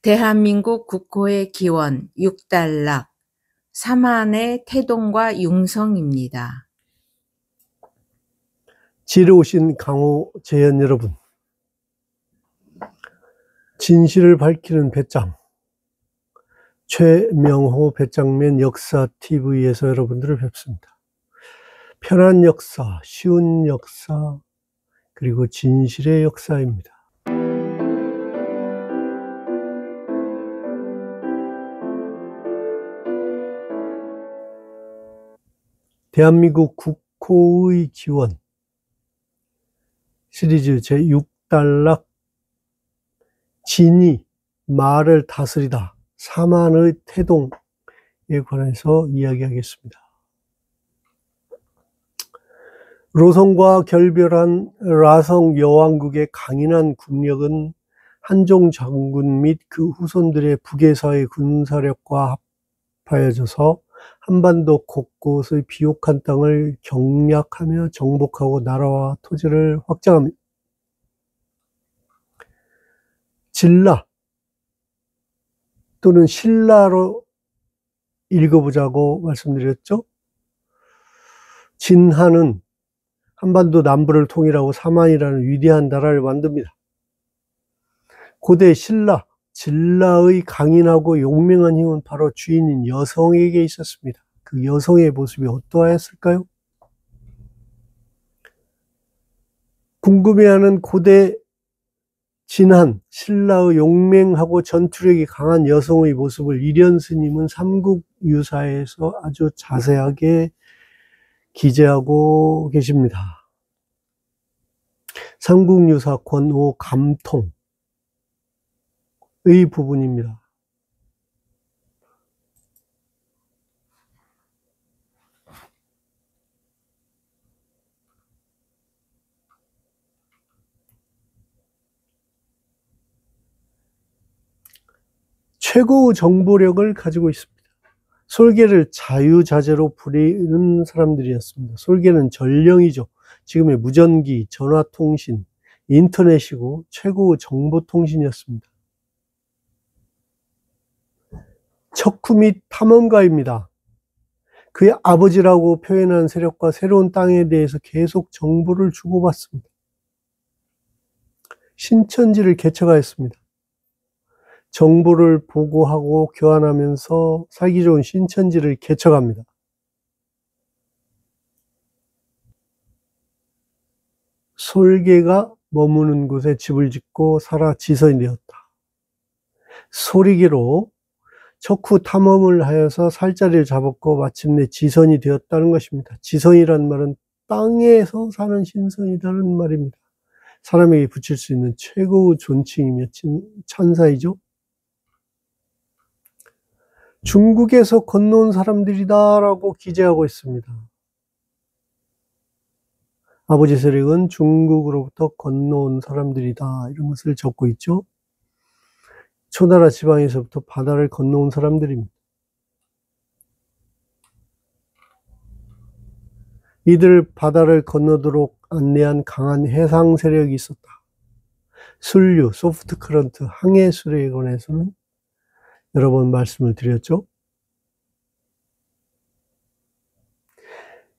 대한민국 국호의 기원 6단락 삼한의 태동과 융성입니다. 지혜로우신 강호 재현 여러분, 진실을 밝히는 배짱 최명호 배짱맨 역사TV에서 여러분들을 뵙습니다. 편한 역사, 쉬운 역사, 그리고 진실의 역사입니다. 대한민국 국호의 기원 시리즈 제6단락 진이 말을 다스리다 삼한의 태동에 관해서 이야기하겠습니다. 로성과 결별한 라성 여왕국의 강인한 국력은 한종 장군 및 그 후손들의 북에서의 군사력과 합하여져서 한반도 곳곳의 비옥한 땅을 경략하며 정복하고 나라와 토지를 확장합니다. 진라 또는 신라로 읽어보자고 말씀드렸죠. 진하는 한반도 남부를 통일하고 삼한이라는 위대한 나라를 만듭니다. 고대 신라, 진라의 강인하고 용맹한 힘은 바로 주인인 여성에게 있었습니다. 그 여성의 모습이 어떠하였을까요? 궁금해하는 고대 진한 신라의 용맹하고 전투력이 강한 여성의 모습을 일현 스님은 삼국유사에서 아주 자세하게 기재하고 계십니다. 삼국유사 권오 감통의 부분입니다. 최고의 정보력을 가지고 있습니다. 솔개를 자유자재로 부리는 사람들이었습니다. 솔개는 전령이죠. 지금의 무전기, 전화통신, 인터넷이고 최고의 정보통신이었습니다. 척후 및 탐험가입니다. 그의 아버지라고 표현한 세력과 새로운 땅에 대해서 계속 정보를 주고받습니다. 신천지를 개척하였습니다. 정보를 보고하고 교환하면서 살기 좋은 신천지를 개척합니다. 솔개가 머무는 곳에 집을 짓고 살아 지선이 되었다. 소리기로 척후 탐험을 하여서 살자리를 잡았고 마침내 지선이 되었다는 것입니다. 지선이라는 말은 땅에서 사는 신선이라는 말입니다. 사람에게 붙일 수 있는 최고의 존칭이며 천사이죠. 중국에서 건너온 사람들이다라고 기재하고 있습니다. 아버지 세력은 중국으로부터 건너온 사람들이다 이런 것을 적고 있죠. 초나라 지방에서부터 바다를 건너온 사람들입니다. 이들 바다를 건너도록 안내한 강한 해상 세력이 있었다. 순류, 소프트 커런트, 항해술에 관해서는 여러 번 말씀을 드렸죠.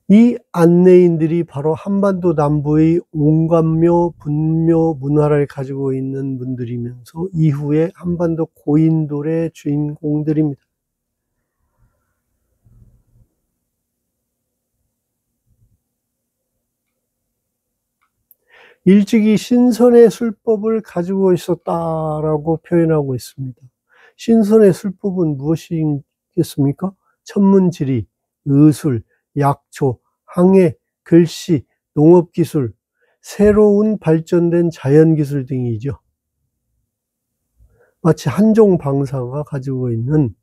이 안내인들이 바로 한반도 남부의 온감묘, 분묘 문화를 가지고 있는 분들이면서 이후에 한반도 고인돌의 주인공들입니다. 일찍이 신선의 술법을 가지고 있었다라고 표현하고 있습니다. 신선의 술법은 무엇이겠습니까? 천문지리, 의술, 약초, 항해, 글씨, 농업기술, 새로운 발전된 자연기술 등이죠. 마치 한종 방사가 가지고 있는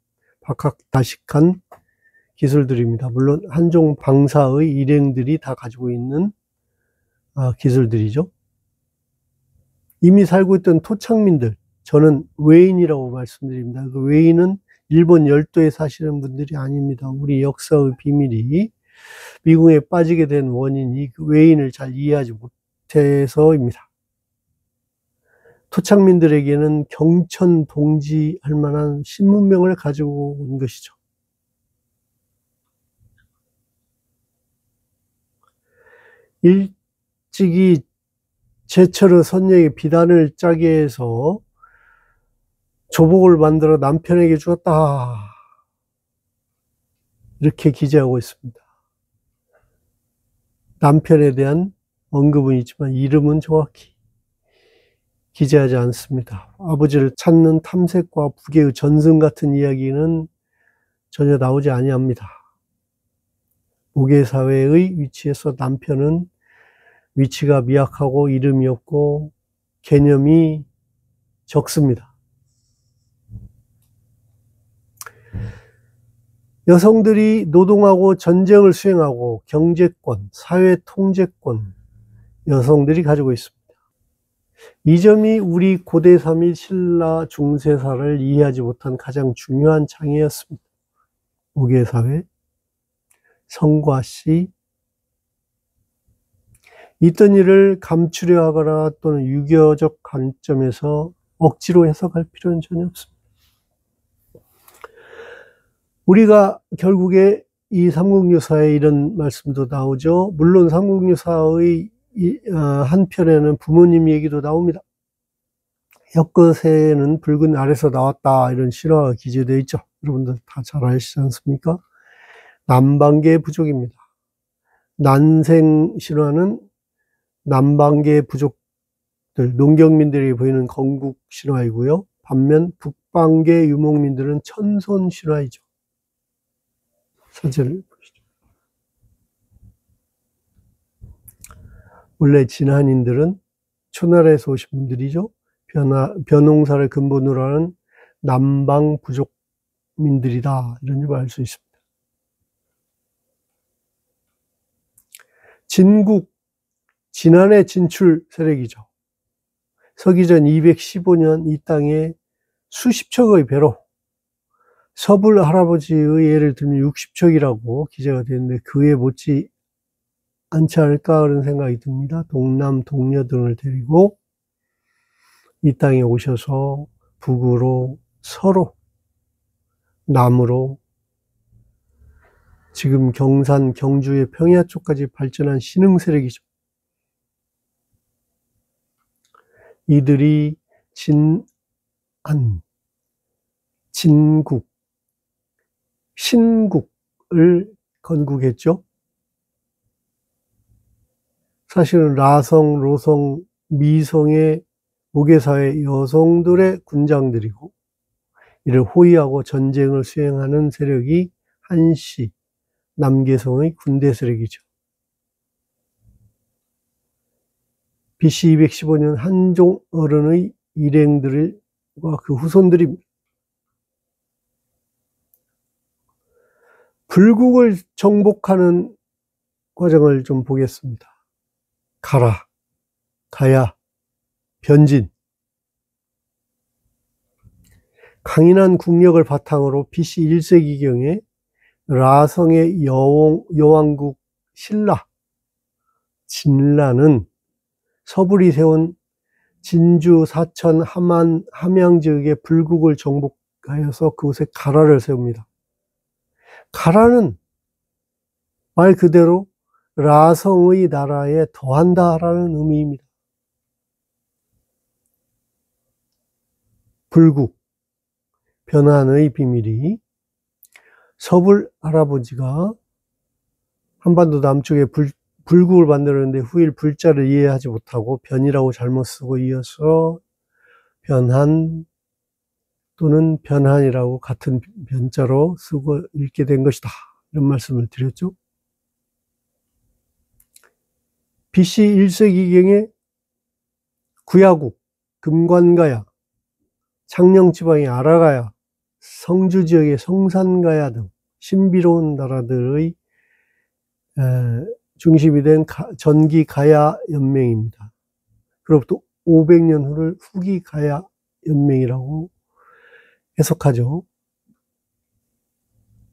박학다식한 기술들입니다. 물론 한종 방사의 일행들이 다 가지고 있는 기술들이죠. 이미 살고 있던 토착민들, 저는 외인이라고 말씀드립니다. 그 외인은 일본 열도에 사시는 분들이 아닙니다. 우리 역사의 비밀이 미궁에 빠지게 된 원인이 그 외인을 잘 이해하지 못해서입니다. 토착민들에게는 경천동지할 만한 신문명을 가지고 온 것이죠. 일찍이 제철의 선녀에게 비단을 짜게 해서 조복을 만들어 남편에게 주었다. 이렇게 기재하고 있습니다. 남편에 대한 언급은 있지만 이름은 정확히 기재하지 않습니다. 아버지를 찾는 탐색과 부계의 전승 같은 이야기는 전혀 나오지 아니합니다. 모계사회의 위치에서 남편은 위치가 미약하고 이름이 없고 개념이 적습니다. 여성들이 노동하고 전쟁을 수행하고 경제권, 사회 통제권, 여성들이 가지고 있습니다. 이 점이 우리 고대사 및 신라 중세사를 이해하지 못한 가장 중요한 장애였습니다. 모계사회, 성과시, 있던 일을 감추려 하거나 또는 유교적 관점에서 억지로 해석할 필요는 전혀 없습니다. 우리가 결국에 이 삼국유사에 이런 말씀도 나오죠. 물론 삼국유사의 한편에는 부모님 얘기도 나옵니다. 혁거새는 붉은 알에서 나왔다, 이런 실화가 기재되어 있죠. 여러분들 다 잘 아시지 않습니까? 남방계 부족입니다. 난생 신화는 남방계 부족들, 농경민들이 보이는 건국 신화이고요. 반면 북방계 유목민들은 천손 신화이죠. 사진을 보시죠. 원래 진한인들은 초나라에서 오신 분들이죠. 벼농사를 근본으로 하는 남방 부족민들이다, 이런 걸 알 수 있습니다. 진국, 진안의 진출 세력이죠. 서기전 215년 이 땅에 수십 척의 배로, 서불 할아버지의 예를 들면 60척이라고 기재가 되는데 그에 못지 않지 않을까 그런 생각이 듭니다. 동남, 동녀 등을 데리고 이 땅에 오셔서 북으로, 서로, 남으로, 지금 경산, 경주의 평야 쪽까지 발전한 신흥 세력이죠. 이들이 진안, 진국, 신국을 건국했죠. 사실은 라성, 로성, 미성의 모계사회 여성들의 군장들이고, 이를 호위하고 전쟁을 수행하는 세력이 한시, 남계성의 군대 세력이죠. BC 215년 한종 어른의 일행들과 그 후손들입니다. 불국을 정복하는 과정을 좀 보겠습니다. 가라, 가야, 변진. 강인한 국력을 바탕으로 BC 1세기경에 라성의 여왕국 신라, 진라는 서불이 세운 진주, 사천, 함안, 함양 지역의 불국을 정복하여서 그곳에 가라를 세웁니다. 가라는 말 그대로 라성의 나라에 더한다라는 의미입니다. 불국, 변환의 비밀이 서불 할아버지가 한반도 남쪽에 불국을 만들었는데 후일 불자를 이해하지 못하고 변이라고 잘못 쓰고 이어서 변한 또는 변한이라고 같은 변자로 쓰고 읽게 된 것이다, 이런 말씀을 드렸죠. BC 1세기경에 구야국, 금관가야, 창녕지방의 아라가야, 성주지역의 성산가야 등 신비로운 나라들의 중심이 된 전기가야 연맹입니다. 그로부터 500년 후를 후기가야 연맹이라고 해석하죠.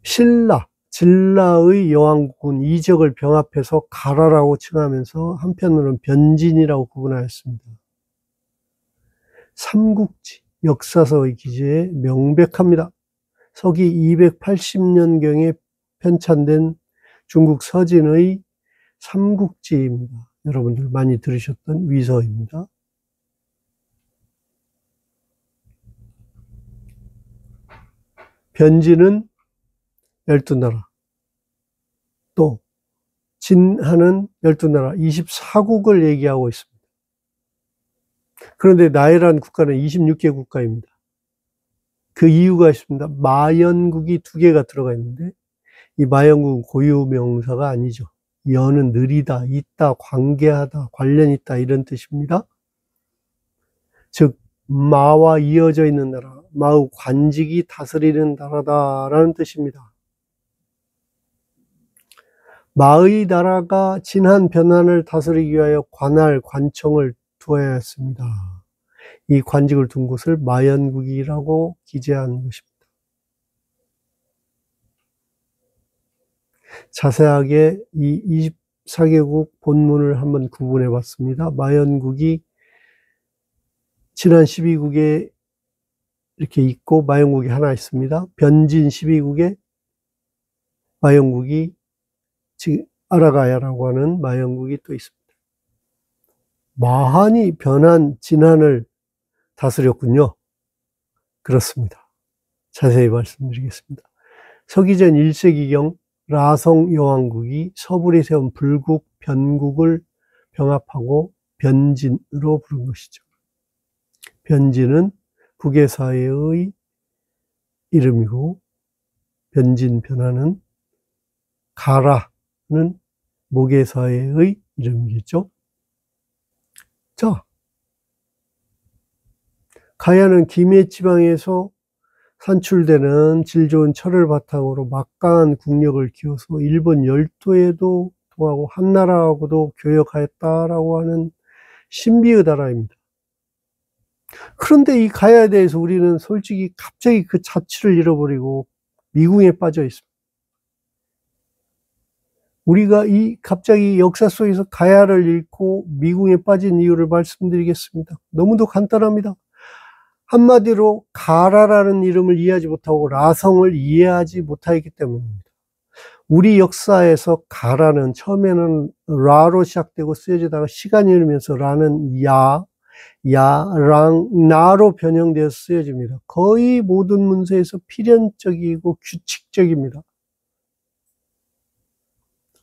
신라, 진라의 여왕국은 이 지역을 병합해서 가라라고 칭하면서 한편으로는 변진이라고 구분하였습니다. 삼국지, 역사서의 기재에 명백합니다. 서기 280년경에 편찬된 중국 서진의 삼국지입니다. 여러분들 많이 들으셨던 위서입니다. 변진은 12나라, 또 진하는 12나라, 24국을 얘기하고 있습니다. 그런데 나열한 국가는 26개 국가입니다. 그 이유가 있습니다. 마연국이 2개가 들어가 있는데 이 마연국은 고유명사가 아니죠. 연은 느리다, 있다, 관계하다, 관련 있다 이런 뜻입니다. 즉 마와 이어져 있는 나라, 마의 관직이 다스리는 나라다라는 뜻입니다. 마의 나라가 진한 변환을 다스리기 위하여 관할, 관청을 두어야 했습니다. 이 관직을 둔 곳을 마연국이라고 기재한 것입니다. 자세하게 이 24개국 본문을 한번 구분해 봤습니다. 마연국이 진한 12국에 이렇게 있고 마연국이 하나 있습니다. 변진 12국에 마연국이 지금 아라가야라고 하는 마연국이 또 있습니다. 마한이 변한 진한을 다스렸군요. 그렇습니다. 자세히 말씀드리겠습니다. 서기전 1세기경 라성 여왕국이 서불이 세운 불국, 변국을 병합하고 변진으로 부른 것이죠. 변진은 국외사회의 이름이고 변진 변화는 가라는 목외사회의 이름이겠죠. 자, 가야는 김해 지방에서 산출되는 질 좋은 철을 바탕으로 막강한 국력을 키워서 일본 열도에도 통하고 한나라하고도 교역하였다라고 하는 신비의 나라입니다. 그런데 이 가야에 대해서 우리는 솔직히 갑자기 그 자취를 잃어버리고 미궁에 빠져 있습니다. 우리가 이 갑자기 역사 속에서 가야를 잃고 미궁에 빠진 이유를 말씀드리겠습니다. 너무도 간단합니다. 한마디로 가라라는 이름을 이해하지 못하고 라성을 이해하지 못하기 때문입니다. 우리 역사에서 가라는 처음에는 라로 시작되고 쓰여지다가 시간이 흐르면서 라는 야, 랑, 나로 변형되어서 쓰여집니다. 거의 모든 문서에서 필연적이고 규칙적입니다.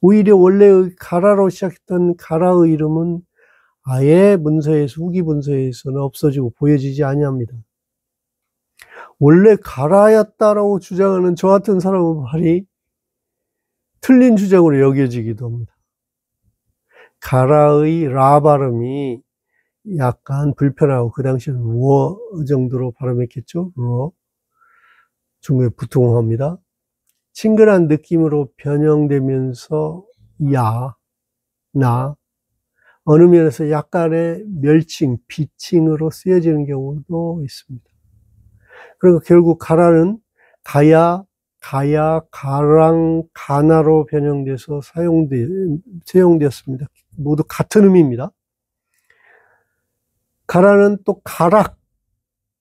오히려 원래의 가라로 시작했던 가라의 이름은 아예 문서에서, 후기 문서에서는 없어지고 보여지지 아니합니다. 원래 가라였다라고 주장하는 저 같은 사람은 말이 틀린 주장으로 여겨지기도 합니다. 가라의 라 발음이 약간 불편하고 그 당시에는 워 정도로 발음했겠죠. 러. 중국의 부통어입니다. 친근한 느낌으로 변형되면서 야, 나, 어느 면에서 약간의 멸칭, 비칭으로 쓰여지는 경우도 있습니다. 그리고 결국 가라는 가야, 가랑, 가나로 변형돼서 사용되었습니다. 모두 같은 의미입니다. 가라는 또 가락,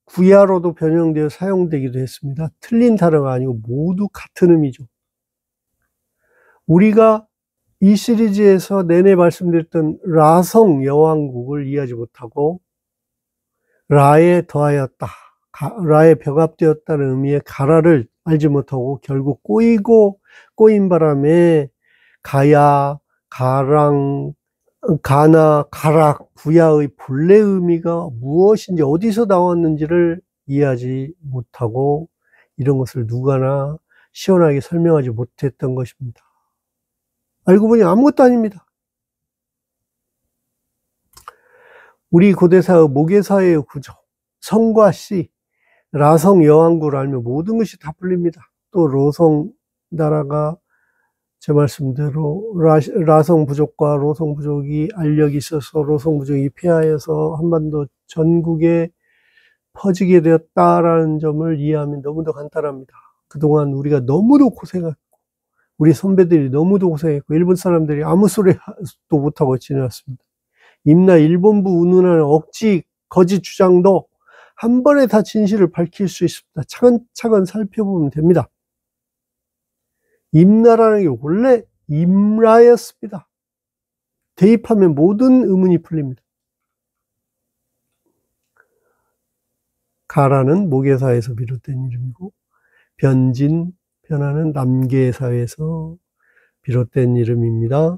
구야로도 변형되어 사용되기도 했습니다. 틀린 단어가 아니고 모두 같은 의미죠. 우리가 이 시리즈에서 내내 말씀드렸던 라성 여왕국을 이해하지 못하고 라에 더하였다, 라에 병합되었다는 의미의 가라를 알지 못하고 결국 꼬인 바람에 가야, 가랑, 가나, 가락, 구야의 본래 의미가 무엇인지 어디서 나왔는지를 이해하지 못하고 이런 것을 누가나 시원하게 설명하지 못했던 것입니다. 알고 보니 아무것도 아닙니다. 우리 고대사의 모계사회의 구조, 성과 시, 라성 여왕국을 알면 모든 것이 다 풀립니다. 또 로성 나라가 제 말씀대로 라성 부족과 로성 부족이 알력이 있어서 로성 부족이 폐하여서 한반도 전국에 퍼지게 되었다라는 점을 이해하면 너무도 간단합니다. 그동안 우리가 너무도 고생했고 우리 선배들이 너무도 고생했고 일본 사람들이 아무 소리도 못하고 지내왔습니다. 임나 일본부 운운하는 억지 거짓 주장도 한 번에 다 진실을 밝힐 수 있습니다. 차근차근 살펴보면 됩니다. 임나라는 게 원래 임라였습니다. 대입하면 모든 의문이 풀립니다. 가라는 모계사에서 비롯된 이름이고, 변하는 남계사에서 비롯된 이름입니다.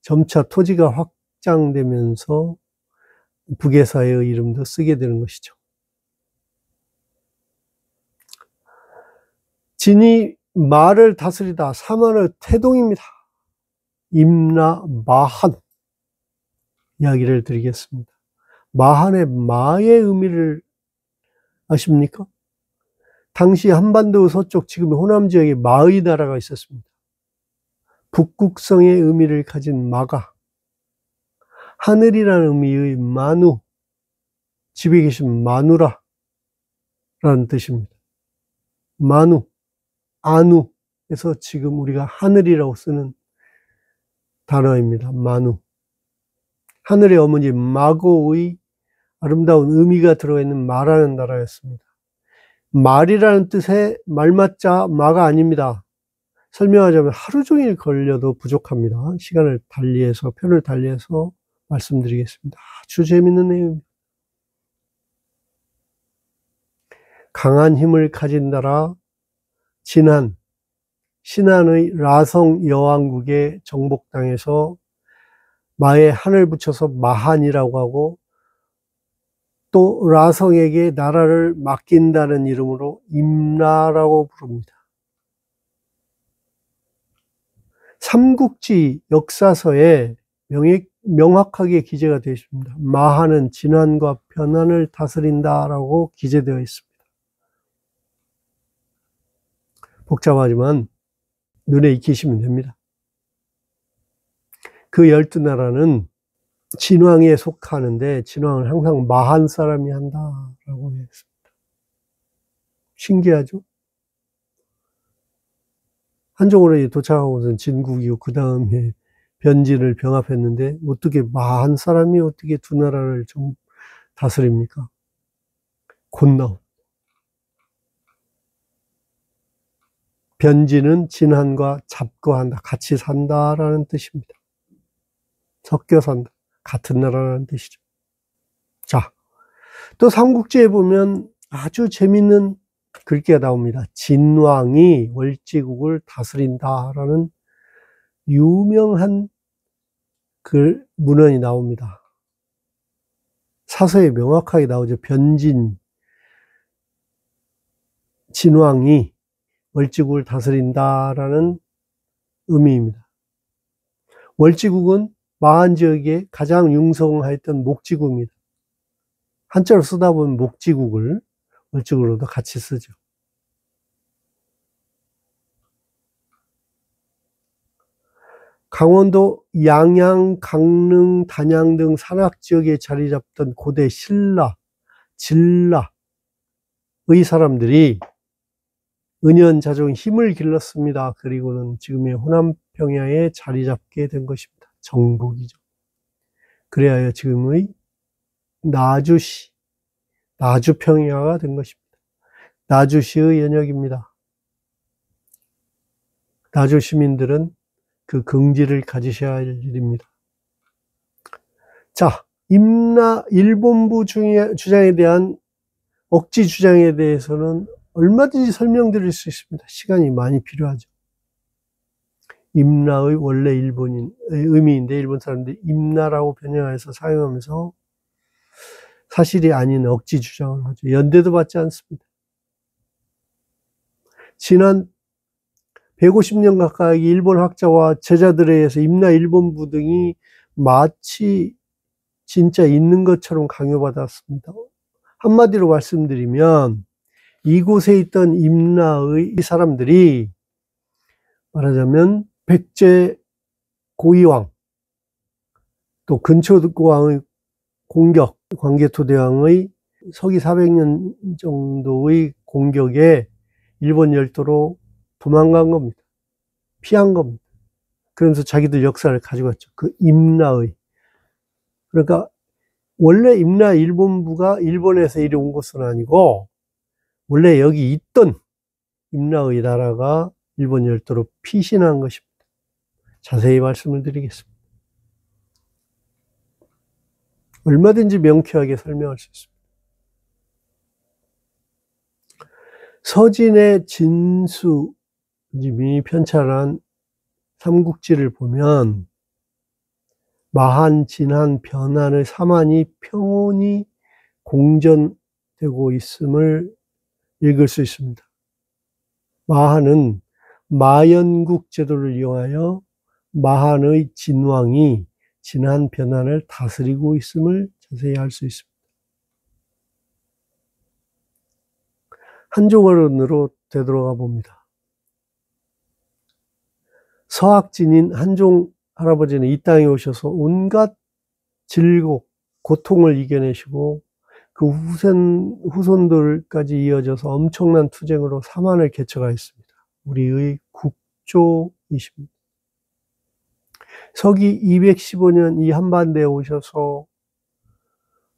점차 토지가 확장되면서 북계사의 이름도 쓰게 되는 것이죠. 진이 마를 다스리다, 사만의 태동입니다. 임나 마한 이야기를 드리겠습니다. 마한의 마의 의미를 아십니까? 당시 한반도 서쪽 지금의 호남 지역에 마의 나라가 있었습니다. 북극성의 의미를 가진 마가 하늘이라는 의미의 마누, 집에 계신 마누라 라는 뜻입니다. 마누, 아누에서 지금 우리가 하늘이라고 쓰는 단어입니다. 마누. 하늘의 어머니 마고의 아름다운 의미가 들어있는 마라는 나라였습니다. 말이라는 뜻의 말맞자 마가 아닙니다. 설명하자면 하루 종일 걸려도 부족합니다. 시간을 달리해서, 편을 달리해서 말씀드리겠습니다. 아주 재밌는 내용입니다. 강한 힘을 가진 나라, 신한의 라성 여왕국에 정복당해서 마에 한을 붙여서 마한이라고 하고, 또 라성에게 나라를 맡긴다는 이름으로 임나라고 부릅니다. 삼국지 역사서에 명확하게 기재가 되어 있습니다. 마한은 진한과 변한을 다스린다라고 기재되어 있습니다. 복잡하지만 눈에 익히시면 됩니다. 그 12나라는 진왕에 속하는데, 진왕은 항상 마한 사람이 한다라고 했습니다. 신기하죠? 한종으로 도착하고선 진국이고, 그 다음에 변진을 병합했는데, 어떻게 마한 사람이 어떻게 두 나라를 좀 다스립니까? 곧나옵니다. 변진은 진한과 잡거한다, 같이 산다라는 뜻입니다. 섞여 산다, 같은 나라라는 뜻이죠. 자, 또 삼국지에 보면 아주 재밌는 글귀가 나옵니다. 진왕이 월지국을 다스린다라는 유명한 문헌이 나옵니다. 사서에 명확하게 나오죠. 진왕이 월지국을 다스린다라는 의미입니다. 월지국은 마한 지역에 가장 융성하였던 목지국입니다. 한자로 쓰다 보면 목지국을 월지국으로도 같이 쓰죠. 강원도 양양, 강릉, 단양 등 산악지역에 자리 잡던 고대 신라, 진라의 사람들이 은연자종 힘을 길렀습니다. 그리고는 지금의 호남 평야에 자리 잡게 된 것입니다. 정복이죠. 그래야 지금의 나주시, 나주평야가 된 것입니다. 나주시의 연역입니다. 나주 시민들은 그 긍지를 가지셔야 할 일입니다. 자, 일본부 주장에 대한 억지 주장에 대해서는 얼마든지 설명드릴 수 있습니다. 시간이 많이 필요하죠. 임나의 원래 일본인 의미인데, 일본 사람들이 임나라고 변형해서 사용하면서 사실이 아닌 억지 주장을 하죠. 연대도 받지 않습니다. 지난 150년 가까이 일본 학자와 제자들에 의해서 임나 일본부 등이 마치 진짜 있는 것처럼 강요받았습니다. 한마디로 말씀드리면 이곳에 있던 임나의 이 사람들이 말하자면 백제 고이왕, 또 근초고왕의 공격, 광개토대왕의 서기 400년 정도의 공격에 일본 열도로 도망간 겁니다. 피한 겁니다. 그러면서 자기들 역사를 가져갔죠. 그 임나의. 그러니까 원래 임나 일본부가 일본에서 이리 온 것은 아니고 원래 여기 있던 임나의 나라가 일본 열도로 피신한 것입니다. 자세히 말씀을 드리겠습니다. 얼마든지 명쾌하게 설명할 수 있습니다. 서진의 진수님이 편찬한 삼국지를 보면 마한, 진한, 변한의 삼한이 평온히 공전되고 있음을 읽을 수 있습니다. 마한은 마연국 제도를 이용하여 마한의 진왕이 진한, 변한을 다스리고 있음을 자세히 알 수 있습니다. 한종어른으로 되돌아가 봅니다. 서학진인 한종 할아버지는 이 땅에 오셔서 온갖 질곡, 고통을 이겨내시고 그 후손들까지 이어져서 엄청난 투쟁으로 삼한을 개척하였습니다. 우리의 국조이십니다. 서기 215년 이 한반대에 오셔서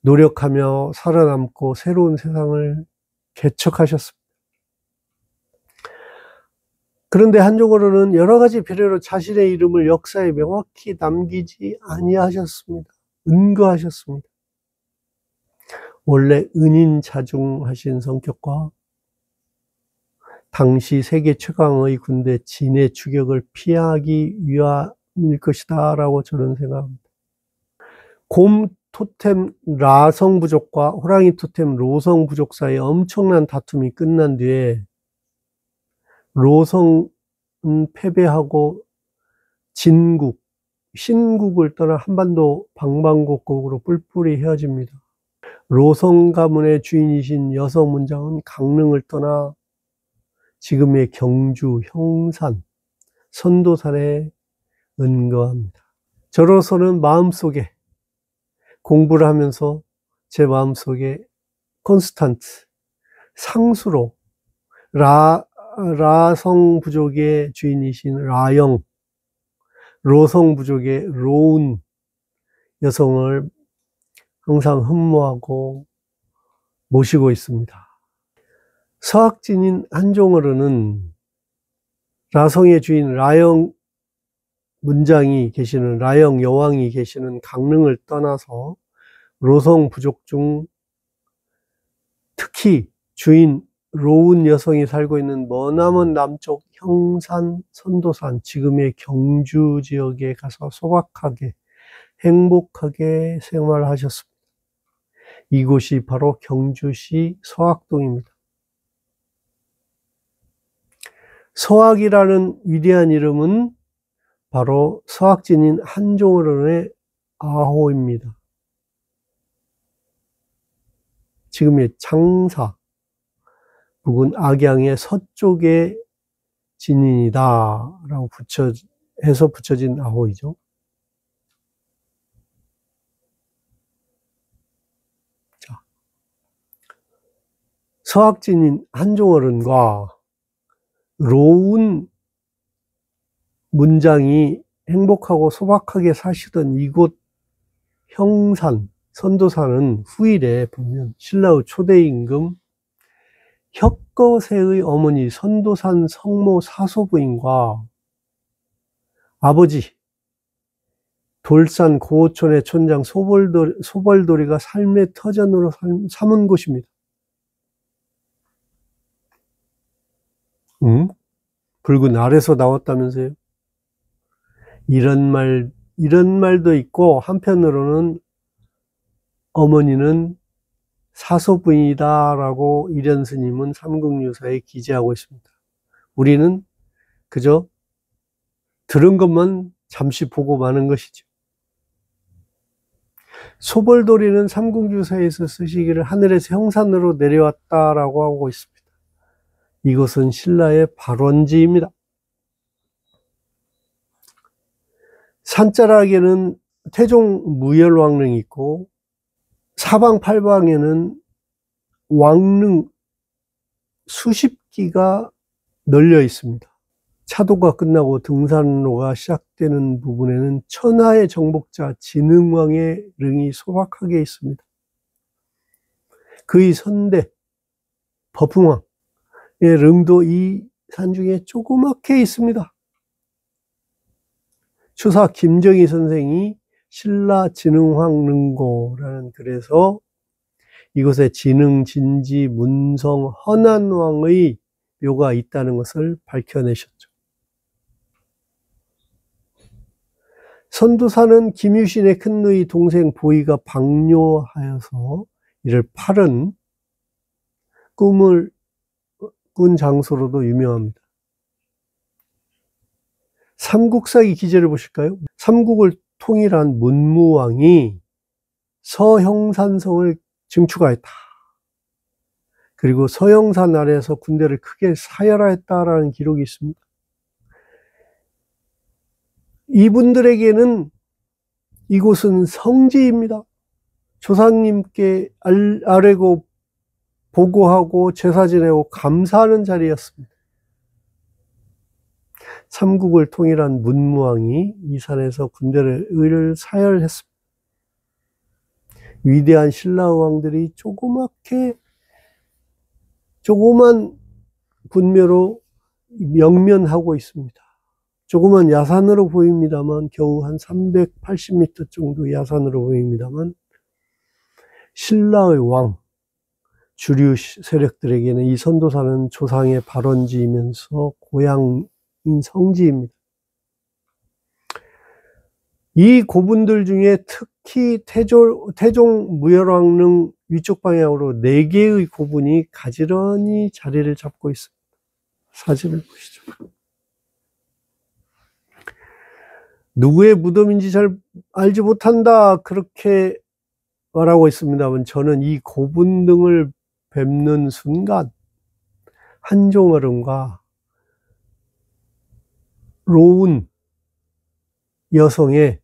노력하며 살아남고 새로운 세상을 개척하셨습니다. 그런데 한종어른은 여러 가지 비례로 자신의 이름을 역사에 명확히 남기지 아니하셨습니다. 은거하셨습니다. 원래 은인자중하신 성격과 당시 세계 최강의 군대 진의 추격을 피하기 위함일 것이다 라고 저는 생각합니다. 곰 토템 라성 부족과 호랑이 토템 로성 부족 사이에 엄청난 다툼이 끝난 뒤에 로성은 패배하고 진국, 신국을 떠나 한반도 방방곡곡으로 뿔뿔이 헤어집니다. 로성 가문의 주인이신 여성 문장은 강릉을 떠나 지금의 경주, 형산, 선도산에 은거합니다. 저로서는 마음속에 공부를 하면서 제 마음속에 콘스탄트, 상수로 라성 부족의 주인이신 라영, 로성 부족의 로운 여성을 항상 흠모하고 모시고 있습니다. 서학진인 한종어른은 라성의 주인 라영 문장이 계시는, 라영 여왕이 계시는 강릉을 떠나서 로성 부족 중 특히 주인 로운 여성이 살고 있는 머나먼 남쪽 형산, 선도산, 지금의 경주 지역에 가서 소박하게 행복하게 생활하셨습니다. 이곳이 바로 경주시 서학동입니다. 서학이라는 위대한 이름은 바로 서학진인 한종어른의 아호입니다. 지금의 장사, 북은 악양의 서쪽의 진인이다 라고 해서 붙여진 아호이죠. 자, 서학진인 한종어른과 로운 문장이 행복하고 소박하게 사시던 이곳 형산, 선도산은 후일에 보면 신라의 초대 임금 혁거세의 어머니 선도산 성모 사소부인과 아버지 돌산 고호촌의 촌장 소벌돌이가 삶의 터전으로 삼은 곳입니다. 붉은 알에서 나왔다면서요? 이런 말도 있고, 한편으로는 어머니는 사소부인이다 라고 이련 스님은 삼국유사에 기재하고 있습니다. 우리는 그저 들은 것만 잠시 보고 마는 것이죠. 소벌돌이는 삼국유사에서 쓰시기를 하늘에서 형산으로 내려왔다라고 하고 있습니다. 이것은 신라의 발원지입니다. 산자락에는 태종 무열왕릉이 있고 사방팔방에는 왕릉 수십 기가 널려 있습니다. 차도가 끝나고 등산로가 시작되는 부분에는 천하의 정복자 진흥왕의 릉이 소박하게 있습니다. 그의 선대 법흥왕의 릉도 이 산 중에 조그맣게 있습니다. 추사 김정희 선생이 신라 진흥황 릉고라는 글에서 이곳에 진흥, 진지, 문성, 헌안왕의 묘가 있다는 것을 밝혀내셨죠. 선두사는 김유신의 큰누이 동생 보이가 방뇨하여서 이를 팔은 꿈을 꾼 장소로도 유명합니다. 삼국사기 기제를 보실까요? 삼국을 통일한 문무왕이 서형산성을 증축하였다. 그리고 서형산 아래에서 군대를 크게 사열하였다라는 기록이 있습니다. 이분들에게는 이곳은 성지입니다. 조상님께 아뢰고 보고하고 제사 지내고 감사하는 자리였습니다. 삼국을 통일한 문무왕이 이 산에서 군대를 사열했습니다. 위대한 신라 왕들이 조그만 분묘로 명면하고 있습니다. 조그만 야산으로 보입니다만, 겨우 한 380m 정도 야산으로 보입니다만, 신라의 왕, 주류 세력들에게는 이 선도사는 조상의 발원지이면서 고향인 성지입니다. 이 고분들 중에 특히 태종 무열왕릉 위쪽 방향으로 4개의 고분이 가지런히 자리를 잡고 있습니다. 사진을 보시죠. 누구의 무덤인지 잘 알지 못한다, 그렇게 말하고 있습니다만, 저는 이 고분 등을 뵙는 순간 한종어른과 로운 여성의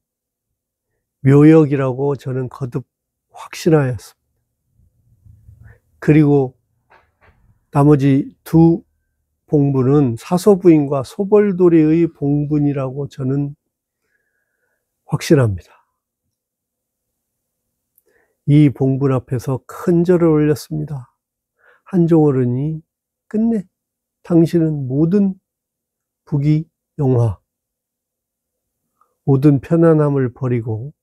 묘역이라고 저는 거듭 확신하였습니다. 그리고 나머지 두 봉분은 사소부인과 소벌도리의 봉분이라고 저는 확신합니다. 이 봉분 앞에서 큰 절을 올렸습니다. 한종어른이 끝내 당신은 모든 부귀 영화, 모든 편안함을 버리고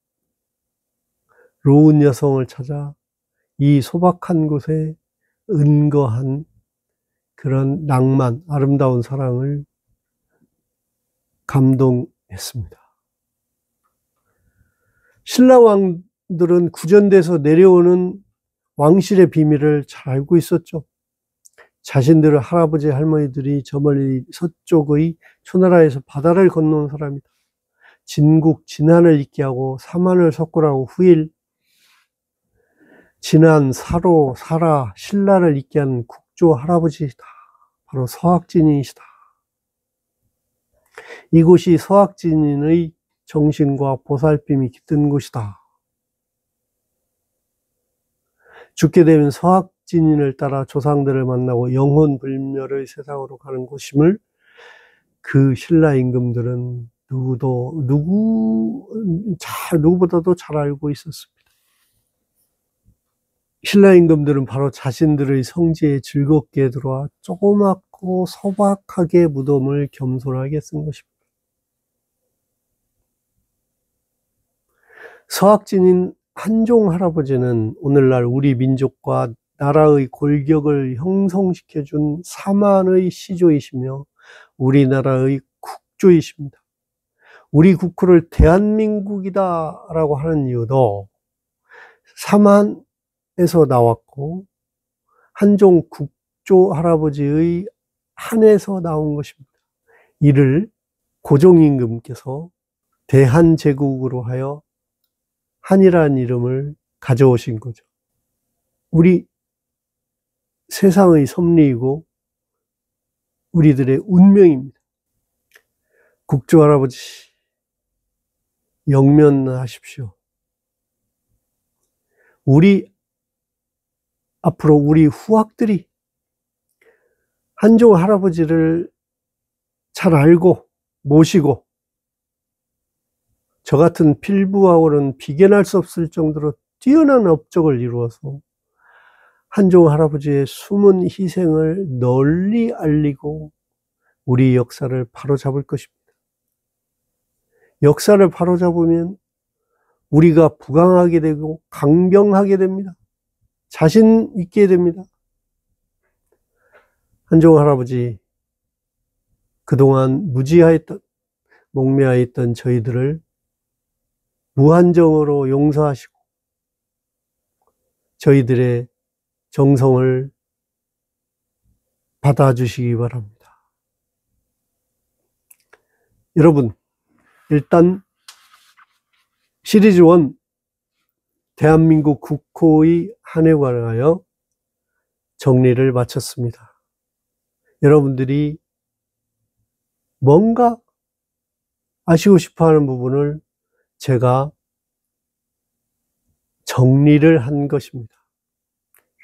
로운 여성을 찾아 이 소박한 곳에 은거한 그런 낭만, 아름다운 사랑을 감동했습니다. 신라 왕들은 구전돼서 내려오는 왕실의 비밀을 잘 알고 있었죠. 자신들의 할아버지, 할머니들이 저 멀리 서쪽의 초나라에서 바다를 건너온 사람이다. 진국, 진한을 잇게 하고 사만을 석굴하고 후일, 진한, 사로, 사라, 신라를 잇게 한 국조 할아버지이다. 바로 서학진이시다. 이곳이 서학진인의 정신과 보살핌이 깃든 곳이다. 죽게 되면 서학진인을 따라 조상들을 만나고 영혼불멸의 세상으로 가는 곳임을 그 신라 임금들은 누구보다도 잘 알고 있었습니다. 신라 임금들은 바로 자신들의 성지에 즐겁게 들어와 조그맣고 소박하게 무덤을 겸손하게 쓴 것입니다. 서학진인 한종 할아버지는 오늘날 우리 민족과 나라의 골격을 형성시켜준 사만의 시조이시며 우리나라의 국조이십니다. 우리 국호를 대한민국이다 라고 하는 이유도 사만에서 나왔고 한종 국조 할아버지의 한에서 나온 것입니다. 이를 고종임금께서 대한제국으로 하여 한이라는 이름을 가져오신 거죠. 우리 세상의 섭리이고 우리들의 운명입니다. 국조 할아버지, 영면하십시오. 앞으로 우리 후학들이 한종 할아버지를 잘 알고 모시고 저 같은 필부하고는 비견할 수 없을 정도로 뛰어난 업적을 이루어서 한종 할아버지의 숨은 희생을 널리 알리고 우리 역사를 바로잡을 것입니다. 역사를 바로잡으면 우리가 부강하게 되고 강병하게 됩니다. 자신 있게 됩니다. 한종 할아버지 그동안 무지하였던 목매하였던 저희들을 무한정으로 용서하시고 저희들의 정성을 받아주시기 바랍니다. 여러분, 일단 시리즈 1 대한민국 국호의 한 해 관하여 정리를 마쳤습니다. 여러분들이 뭔가 아시고 싶어하는 부분을 제가 정리를 한 것입니다.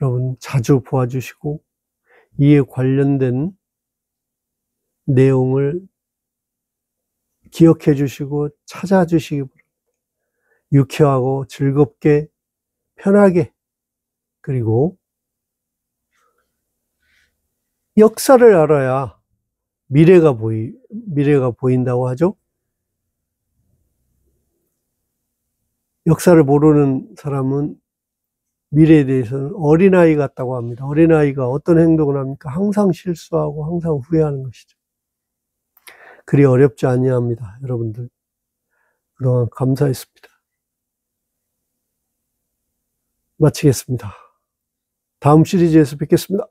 여러분 자주 보아주시고 이에 관련된 내용을 기억해 주시고 찾아주시기 바랍니다. 유쾌하고 즐겁게 편하게 그리고 역사를 알아야 미래가 보인다고 하죠. 역사를 모르는 사람은 미래에 대해서는 어린아이 같다고 합니다. 어린아이가 어떤 행동을 합니까? 항상 실수하고 항상 후회하는 것이죠. 그리 어렵지 아니합니다. 여러분들 그동안 감사했습니다. 마치겠습니다. 다음 시리즈에서 뵙겠습니다.